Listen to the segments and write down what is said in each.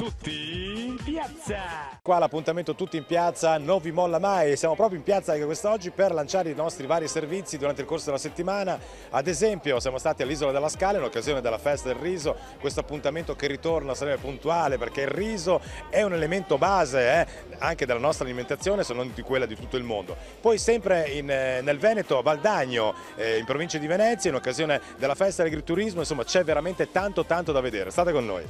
Tutti in piazza! Qua l'appuntamento Tutti in piazza non vi molla mai, siamo proprio in piazza anche quest'oggi per lanciare i nostri vari servizi durante il corso della settimana. Ad esempio siamo stati all'Isola della Scala in occasione della festa del riso, questo appuntamento che ritorna sempre puntuale perché il riso è un elemento base anche della nostra alimentazione, se non di quella di tutto il mondo. Poi sempre nel Veneto, a Valdagno, in provincia di Venezia, in occasione della festa dell'agriturismo, insomma c'è veramente tanto da vedere, state con noi.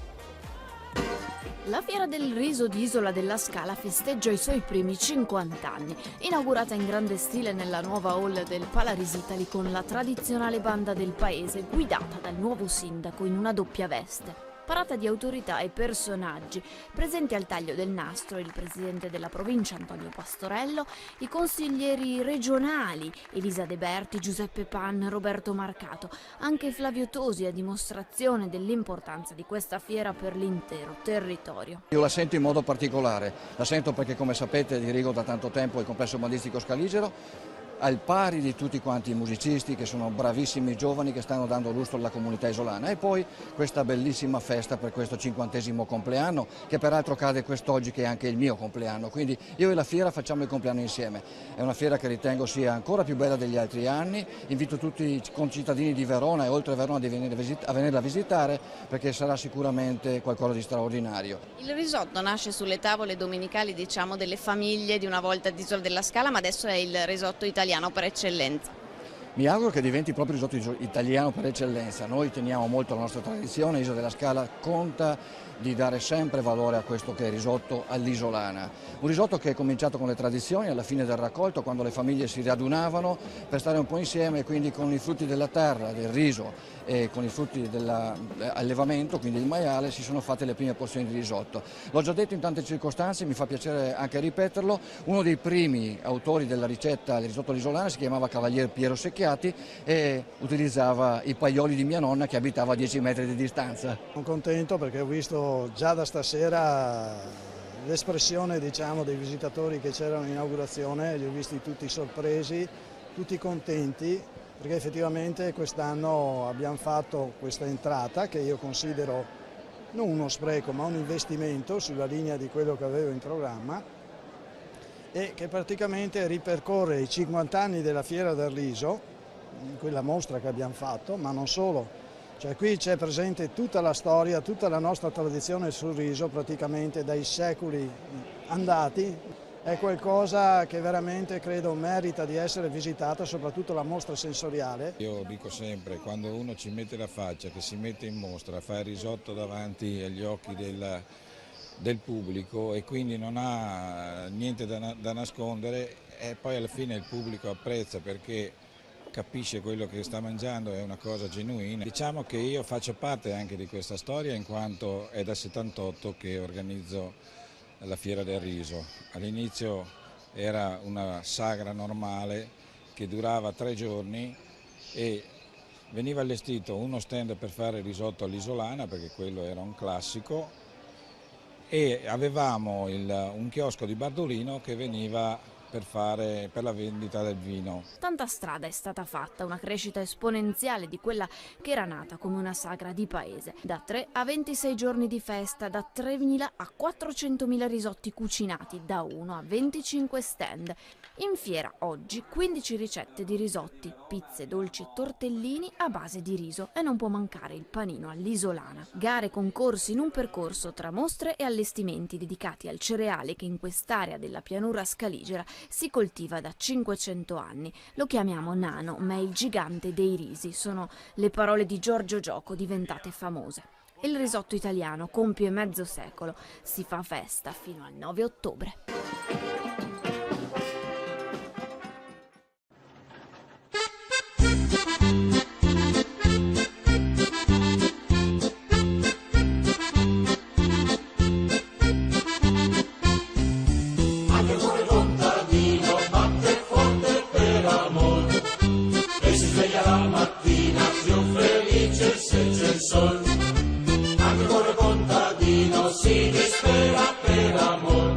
La Fiera del Riso di Isola della Scala festeggia i suoi primi 50 anni, inaugurata in grande stile nella nuova hall del Palaris Italy con la tradizionale banda del paese guidata dal nuovo sindaco in una doppia veste. Parata di autorità e personaggi, presenti al taglio del nastro il presidente della provincia Antonio Pastorello, i consiglieri regionali Elisa De Berti, Giuseppe Pan, Roberto Marcato, anche Flavio Tosi a dimostrazione dell'importanza di questa fiera per l'intero territorio. Io la sento in modo particolare, la sento perché come sapete dirigo da tanto tempo il complesso bandistico Scaligero, al pari di tutti quanti i musicisti che sono bravissimi giovani che stanno dando lustro alla comunità isolana, e poi questa bellissima festa per questo 50° compleanno che peraltro cade quest'oggi che è anche il mio compleanno, quindi io e la fiera facciamo il compleanno insieme. È una fiera che ritengo sia ancora più bella degli altri anni, invito tutti i concittadini di Verona e oltre Verona a venirla a visitare perché sarà sicuramente qualcosa di straordinario. Il risotto nasce sulle tavole domenicali delle famiglie di una volta di Isola della Scala, ma adesso è il risotto italiano per eccellenza. Mi auguro che diventi proprio il risotto italiano per eccellenza. Noi teniamo molto alla nostra tradizione, Isola della Scala conta di dare sempre valore a questo che è il risotto all'isolana. Un risotto che è cominciato con le tradizioni alla fine del raccolto, quando le famiglie si radunavano per stare un po' insieme, quindi con i frutti della terra, del riso e con i frutti dell'allevamento, quindi il maiale, si sono fatte le prime porzioni di risotto. L'ho già detto in tante circostanze, mi fa piacere anche ripeterlo, uno dei primi autori della ricetta del risotto all'isolana si chiamava Cavalier Piero Secchiati e utilizzava i paioli di mia nonna che abitava a 10 metri di distanza. Sono contento perché ho visto già da stasera l'espressione dei visitatori che c'erano in inaugurazione, li ho visti tutti sorpresi, tutti contenti, perché effettivamente quest'anno abbiamo fatto questa entrata che io considero non uno spreco ma un investimento sulla linea di quello che avevo in programma e che praticamente ripercorre i 50 anni della Fiera del Riso, in quella mostra che abbiamo fatto, ma non solo. Cioè qui c'è presente tutta la storia, tutta la nostra tradizione sul riso praticamente dai secoli andati. È qualcosa che veramente credo merita di essere visitata, soprattutto la mostra sensoriale. Io dico sempre, quando uno ci mette la faccia, che si mette in mostra, fa il risotto davanti agli occhi del pubblico e quindi non ha niente da nascondere e poi alla fine il pubblico apprezza perché capisce quello che sta mangiando, è una cosa genuina. Diciamo che io faccio parte anche di questa storia in quanto è dal 78 che organizzo la Fiera del Riso. All'inizio era una sagra normale che durava 3 giorni e veniva allestito uno stand per fare il risotto all'isolana perché quello era un classico e avevamo un chiosco di Bardolino che veniva per la vendita del vino. Tanta strada è stata fatta, una crescita esponenziale di quella che era nata come una sagra di paese. Da 3 a 26 giorni di festa, da 3.000 a 400.000 risotti cucinati, da 1 a 25 stand. In fiera oggi 15 ricette di risotti, pizze, dolci e tortellini a base di riso e non può mancare il panino all'isolana. Gare e concorsi in un percorso tra mostre e allestimenti dedicati al cereale che in quest'area della pianura scaligera si coltiva da 500 anni. Lo chiamiamo nano, ma è il gigante dei risi. Sono le parole di Giorgio Gioco diventate famose. Il risotto italiano compie mezzo secolo. Si fa festa fino al 9 ottobre. Anche il cuore contadino si dispera per amor.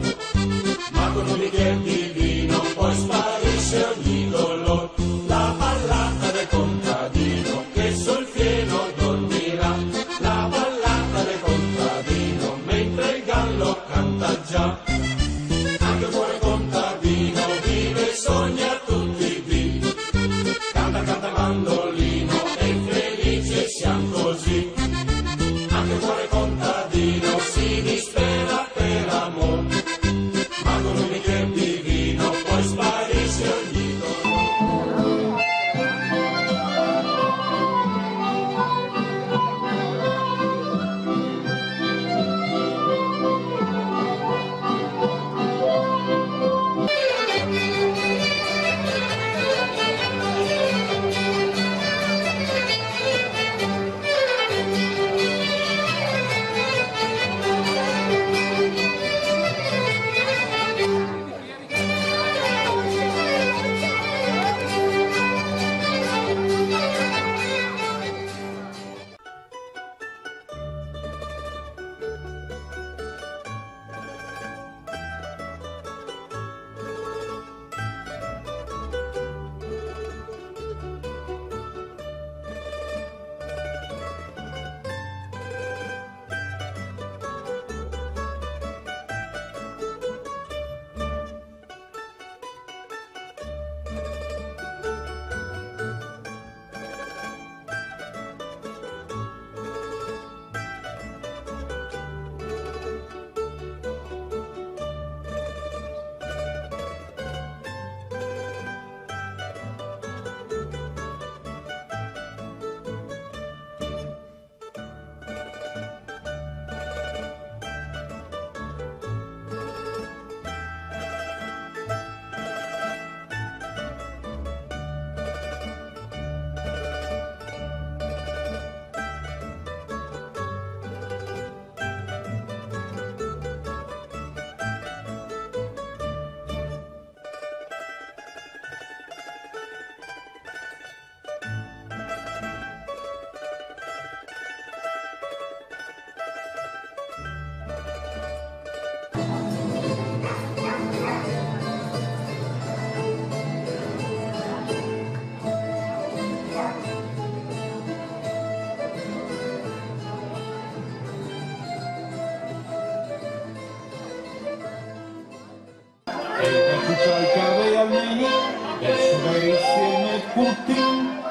Putin,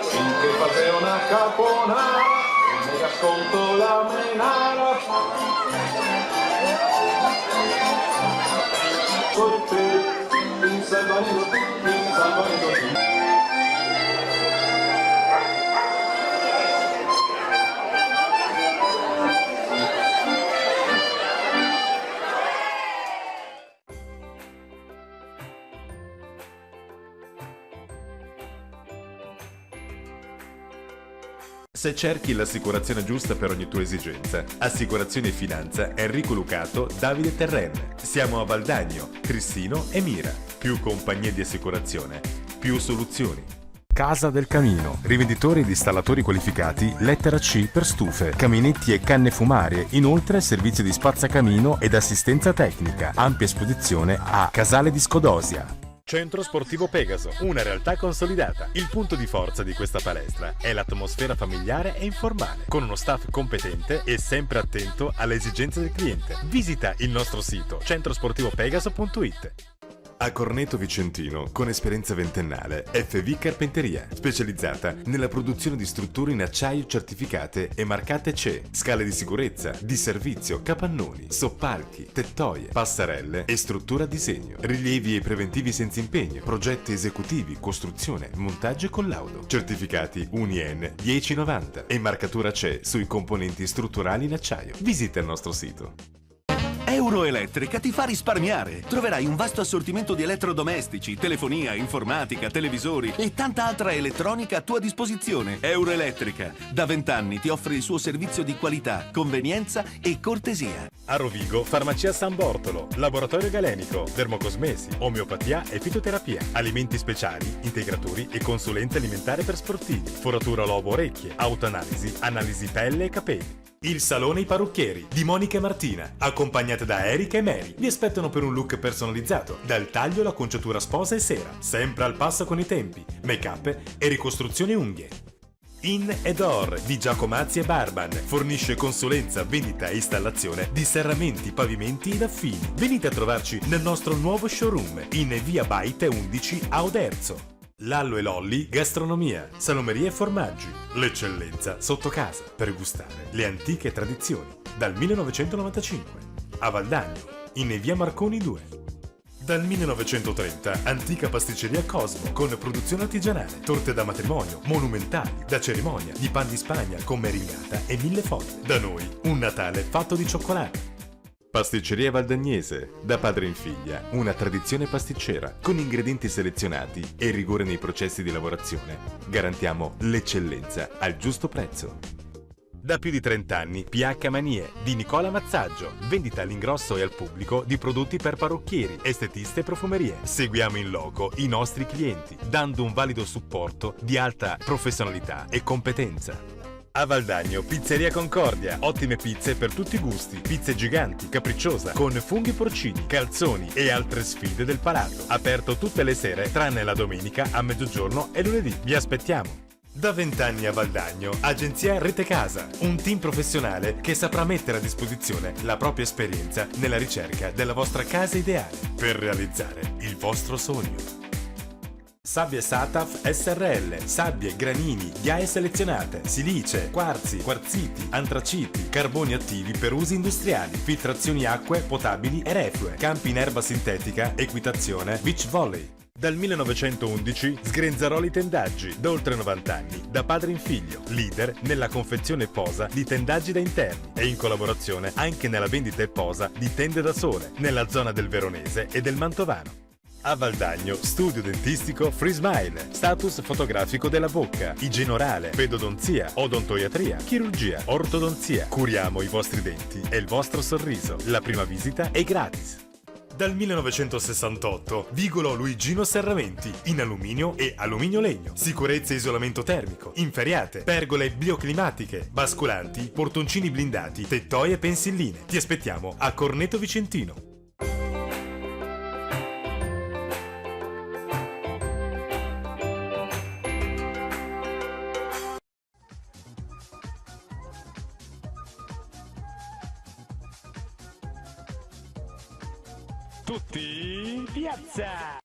finché fate una caponara, non mi ascolto la menara. Sorte, in salvanido, in salvanido. Se cerchi l'assicurazione giusta per ogni tua esigenza, Assicurazioni e Finanza Enrico Lucato, Davide Terren. Siamo a Valdagno, Trissino e Mira. Più compagnie di assicurazione, più soluzioni. Casa del Camino. Rivenditori ed installatori qualificati, lettera C per stufe, caminetti e canne fumarie. Inoltre servizio di spazzacamino ed assistenza tecnica. Ampia esposizione a Casale di Scodosia. Centro Sportivo Pegaso, una realtà consolidata. Il punto di forza di questa palestra è l'atmosfera familiare e informale, con uno staff competente e sempre attento alle esigenze del cliente. Visita il nostro sito centrosportivopegaso.it. A Corneto Vicentino, con esperienza ventennale, FV Carpenteria, specializzata nella produzione di strutture in acciaio certificate e marcate CE, scale di sicurezza, di servizio, capannoni, soppalchi, tettoie, passerelle e struttura a disegno, rilievi e preventivi senza impegno, progetti esecutivi, costruzione, montaggio e collaudo, certificati UNIEN 1090 e marcatura CE sui componenti strutturali in acciaio. Visita il nostro sito. Euroelettrica ti fa risparmiare. Troverai un vasto assortimento di elettrodomestici, telefonia, informatica, televisori e tanta altra elettronica a tua disposizione. Euroelettrica, da 20 anni ti offre il suo servizio di qualità, convenienza e cortesia. A Rovigo, Farmacia San Bortolo, Laboratorio Galenico, Dermocosmesi, Omeopatia e Fitoterapia, Alimenti speciali, integratori e consulenza alimentare per sportivi, foratura lobo-orecchie, autoanalisi, analisi pelle e capelli. Il Salone I Parrucchieri di Monica e Martina, accompagnate da Erika e Mary, vi aspettano per un look personalizzato, dal taglio alla conciatura sposa e sera, sempre al passo con i tempi, make-up e ricostruzione unghie. In Edor di Giacomazzi e Barban fornisce consulenza, vendita e installazione di serramenti, pavimenti ed affini. Venite a trovarci nel nostro nuovo showroom in via Baite 11 a Oderzo. Lallo e Lolli Gastronomia, Salomerie e Formaggi, l'eccellenza sotto casa per gustare le antiche tradizioni dal 1995. A Valdagno, in via Marconi 2. Dal 1930, antica pasticceria Cosmo con produzione artigianale, torte da matrimonio, monumentali, da cerimonia, di pan di Spagna con meringata e 1000 foglie. Da noi, un Natale fatto di cioccolato. Pasticceria Valdagnese, da padre in figlia, una tradizione pasticcera, con ingredienti selezionati e rigore nei processi di lavorazione. Garantiamo l'eccellenza al giusto prezzo. Da più di 30 anni, PH Manie di Nicola Mazzaggio, vendita all'ingrosso e al pubblico di prodotti per parrucchieri, estetiste e profumerie. Seguiamo in loco i nostri clienti, dando un valido supporto di alta professionalità e competenza. A Valdagno, Pizzeria Concordia, ottime pizze per tutti i gusti, pizze giganti, capricciosa, con funghi porcini, calzoni e altre sfide del palato. Aperto tutte le sere, tranne la domenica a mezzogiorno e lunedì. Vi aspettiamo! Da 20 anni a Valdagno, Agenzia Rete Casa, un team professionale che saprà mettere a disposizione la propria esperienza nella ricerca della vostra casa ideale per realizzare il vostro sogno. Sabbie Sataf SRL, sabbie, granini, ghiaie selezionate, silice, quarzi, quarziti, antraciti, carboni attivi per usi industriali, filtrazioni acque potabili e reflue, campi in erba sintetica, equitazione, beach volley. Dal 1911 Sgrenzaroli Tendaggi, da oltre 90 anni, da padre in figlio, leader nella confezione posa di tendaggi da interni e in collaborazione anche nella vendita e posa di tende da sole, nella zona del Veronese e del Mantovano. A Valdagno, studio dentistico Free Smile, status fotografico della bocca, igiene orale, pedodonzia, odontoiatria, chirurgia, ortodonzia. Curiamo i vostri denti e il vostro sorriso. La prima visita è gratis. Dal 1968, Vigolo Luigino Serramenti, in alluminio e alluminio legno. Sicurezza e isolamento termico, inferriate, pergole bioclimatiche, basculanti, portoncini blindati, tettoie e pensilline. Ti aspettiamo a Corneto Vicentino. Tutti in piazza!